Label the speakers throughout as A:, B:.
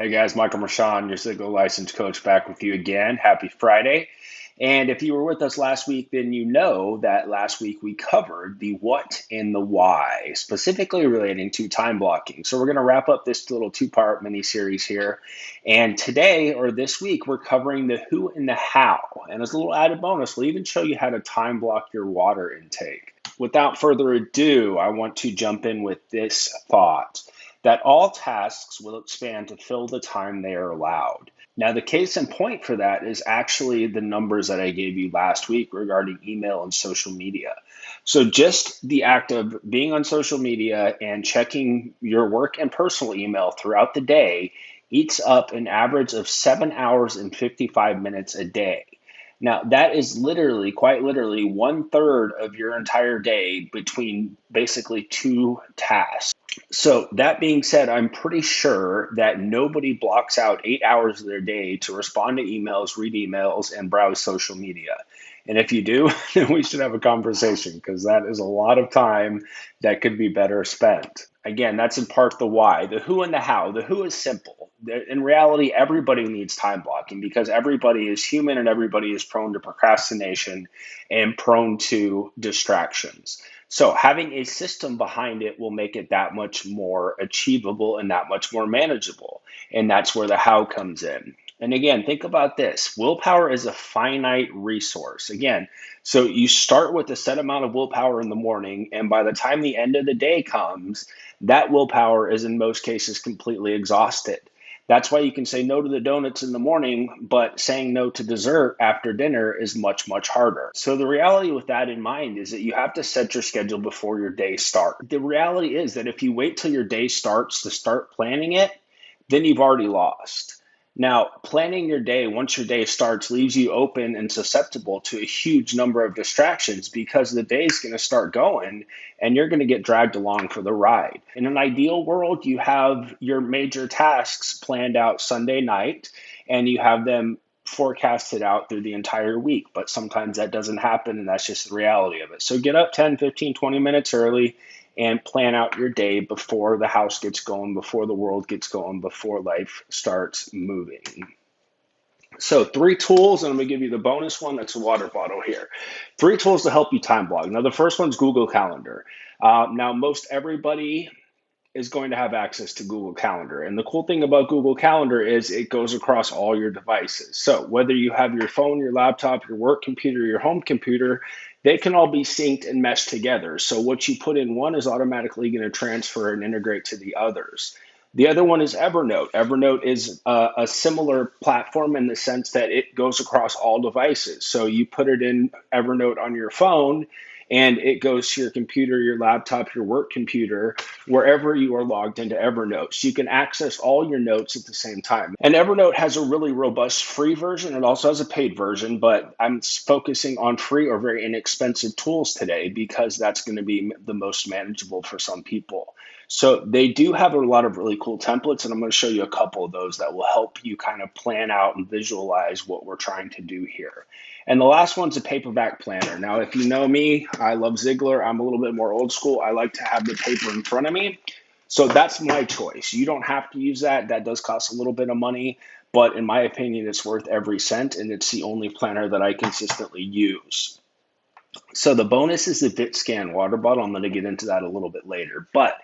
A: Hey guys, Michael Rashan, your Ziglar license coach, back with you again. Happy Friday. And if you were with us last week, then you know that last week we covered the what and the why, specifically relating to time blocking. So we're going to wrap up this little two-part mini series here. And today or this week, we're covering the who and the how. And as a little added bonus, we'll even show you how to time block your water intake. Without further ado, I want to jump in with this thought that all tasks will expand to fill the time they are allowed. Now, the case in point for that is actually the numbers that I gave you last week regarding email and social media. So, just the act of being on social media and checking your work and personal email throughout the day eats up an average of 7 hours and 55 minutes a day. Now, that is literally, quite literally, 1/3 of your entire day between basically two tasks. So that being said, I'm pretty sure that nobody blocks out 8 hours of their day to respond to emails, read emails, and browse social media. And if you do, then we should have a conversation because that is a lot of time that could be better spent. Again, that's in part the why. The who and the how. The who is simple. In reality, everybody needs time blocking because everybody is human and everybody is prone to procrastination and prone to distractions. So having a system behind it will make it that much more achievable and that much more manageable. And that's where the how comes in. And again, think about this. Willpower is a finite resource. Again, so you start with a set amount of willpower in the morning, and by the time the end of the day comes, that willpower is in most cases completely exhausted. That's why you can say no to the donuts in the morning, but saying no to dessert after dinner is much, much harder. So the reality with that in mind is that you have to set your schedule before your day starts. The reality is that if you wait till your day starts to start planning it, then you've already lost. Now, planning your day once your day starts leaves you open and susceptible to a huge number of distractions because the day is going to start going and you're going to get dragged along for the ride. In an ideal world, you have your major tasks planned out Sunday night and you have them forecasted out through the entire week, but sometimes that doesn't happen and that's just the reality of it. So get up 10, 15, 20 minutes early and plan out your day before the house gets going, before the world gets going, before life starts moving. So 3 tools, and I'm going to give you the bonus one. That's a water bottle here. 3 tools to help you time block. Now, the first one's Google Calendar. Now, most everybody is going to have access to Google Calendar. And the cool thing about Google Calendar is it goes across all your devices. So whether you have your phone, your laptop, your work computer, your home computer, they can all be synced and meshed together. So what you put in one is automatically going to transfer and integrate to the others. The other one is Evernote. Evernote is a similar platform in the sense that it goes across all devices. So you put it in Evernote on your phone, and it goes to your computer, your laptop, your work computer, wherever you are logged into Evernote. So you can access all your notes at the same time. And Evernote has a really robust free version. It also has a paid version, but I'm focusing on free or very inexpensive tools today because that's going to be the most manageable for some people. So they do have a lot of really cool templates, and I'm going to show you a couple of those that will help you kind of plan out and visualize what we're trying to do here. And the last one's a paperback planner. Now, if you know me, I love Ziglar. I'm a little bit more old school. I like to have the paper in front of me. So that's my choice. You don't have to use that. That does cost a little bit of money, but in my opinion, it's worth every cent, and it's the only planner that I consistently use. So the bonus is the VitScan water bottle. I'm going to get into that a little bit later. But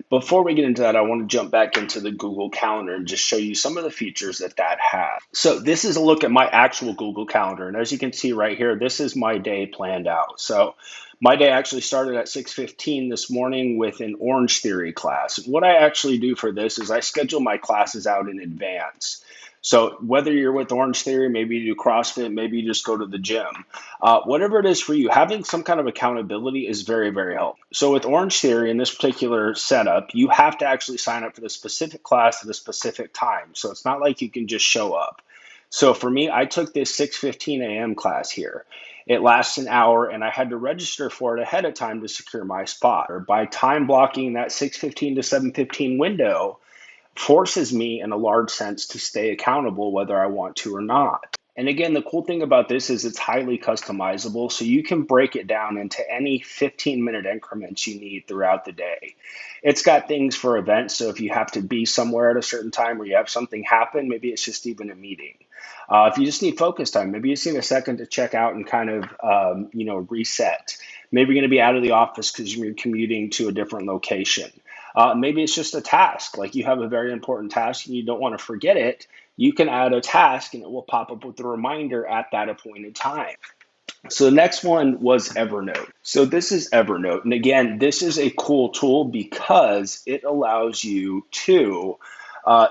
A: before we get into that, I want to jump back into the Google Calendar and just show you some of the features that has. So this is a look at my actual Google Calendar. And as you can see right here, this is my day planned out. So my day actually started at 6:15 this morning with an Orange Theory class. What I actually do for this is I schedule my classes out in advance. So whether you're with Orange Theory, maybe you do CrossFit, maybe you just go to the gym, whatever it is for you, having some kind of accountability is very, very helpful. So with Orange Theory in this particular setup, you have to actually sign up for the specific class at a specific time. So it's not like you can just show up. So for me, I took this 6:15 a.m. class here. It lasts an hour, and I had to register for it ahead of time to secure my spot. Or by time blocking that 6:15 to 7:15 window, forces me in a large sense to stay accountable whether I want to or not. And again, the cool thing about this is it's highly customizable, so you can break it down into any 15-minute increments you need throughout the day. It's got things for events, so if you have to be somewhere at a certain time or you have something happen, maybe it's just even a meeting. If you just need focus time, maybe you just need a second to check out and kind of, reset. Maybe you're going to be out of the office because you're commuting to a different location. Maybe it's just a task, like you have a very important task and you don't want to forget it. You can add a task and it will pop up with a reminder at that appointed time. So the next one was Evernote. So this is Evernote. And again, this is a cool tool because it allows you to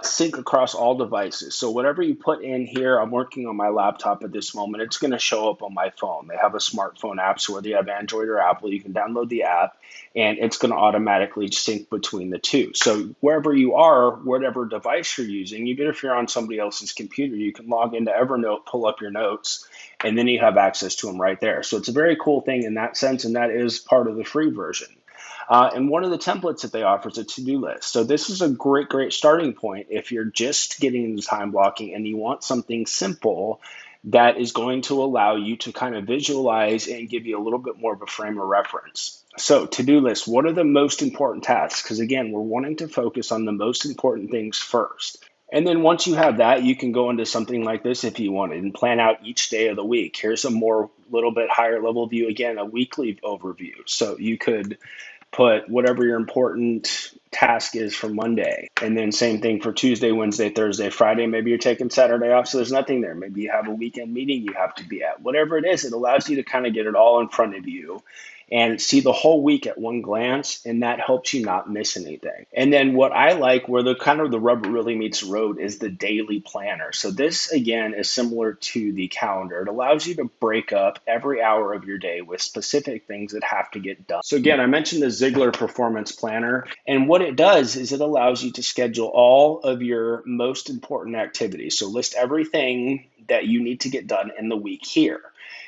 A: sync across all devices. So whatever you put in here, I'm working on my laptop at this moment, it's going to show up on my phone. They have a smartphone app, so whether you have Android or Apple, you can download the app and it's going to automatically sync between the two. So wherever you are, whatever device you're using, even if you're on somebody else's computer, you can log into Evernote, pull up your notes, and then you have access to them right there. So it's a very cool thing in that sense, and that is part of the free version. And one of the templates that they offer is a to-do list. So this is a great starting point if you're just getting into time blocking and you want something simple that is going to allow you to kind of visualize and give you a little bit more of a frame of reference. So to-do list, what are the most important tasks? Because again, we're wanting to focus on the most important things first. And then once you have that, you can go into something like this if you wanted and plan out each day of the week. Here's a more little bit higher level view, again, a weekly overview. So you could put whatever your important task is for Monday. And then same thing for Tuesday, Wednesday, Thursday, Friday. Maybe you're taking Saturday off, so there's nothing there. Maybe you have a weekend meeting you have to be at. Whatever it is, it allows you to kind of get it all in front of you and see the whole week at one glance, and that helps you not miss anything. And then what I like, where the kind of the rubber really meets the road, is the daily planner. So this again is similar to the calendar. It allows you to break up every hour of your day with specific things that have to get done. So again, I mentioned the Ziegler Performance Planner, and what it does is it allows you to schedule all of your most important activities. So list everything that you need to get done in the week here.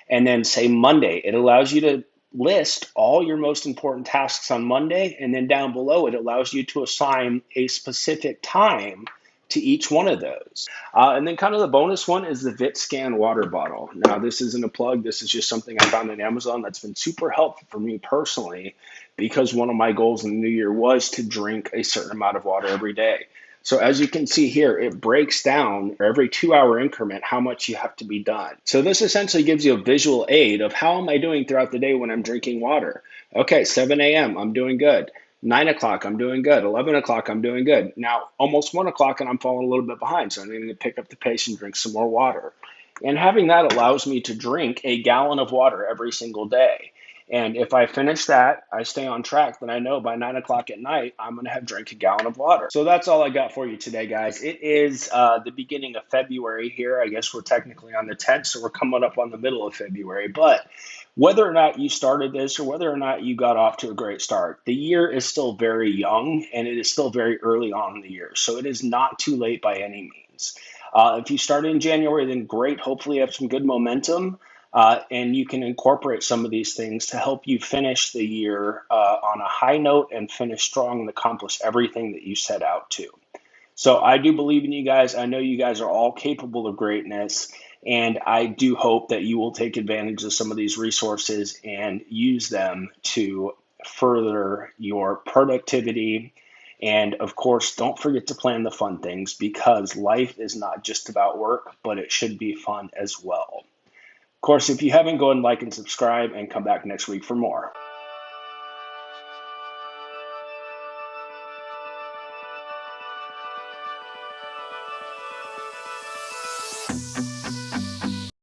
A: And then say Monday, it allows you to list all your most important tasks on Monday, and then down below it allows you to assign a specific time to each one of those. And then kind of the bonus one is the VitScan water bottle. Now, this isn't a plug. This is just something I found on Amazon that's been super helpful for me personally, because one of my goals in the new year was to drink a certain amount of water every day. So as you can see here, it breaks down every 2 hour increment how much you have to be done. So this essentially gives you a visual aid of how am I doing throughout the day when I'm drinking water. Okay, 7 a.m., I'm doing good. 9 o'clock, I'm doing good. 11 o'clock, I'm doing good. Now, almost 1 o'clock and I'm falling a little bit behind, so I need to pick up the pace and drink some more water. And having that allows me to drink a gallon of water every single day. And if I finish that, I stay on track, then I know by 9 o'clock at night, I'm going to have drank a gallon of water. So that's all I got for you today, guys. It is the beginning of February here. I guess we're technically on the 10th, so we're coming up on the middle of February. But whether or not you started this or whether or not you got off to a great start, the year is still very young and it is still very early on in the year. So it is not too late by any means. If you started in January, then great. Hopefully, you have some good momentum. And you can incorporate some of these things to help you finish the year on a high note and finish strong and accomplish everything that you set out to. So I do believe in you guys. I know you guys are all capable of greatness. And I do hope that you will take advantage of some of these resources and use them to further your productivity. And of course, don't forget to plan the fun things, because life is not just about work, but it should be fun as well. Of course, if you haven't, go ahead and like and subscribe and come back next week for more.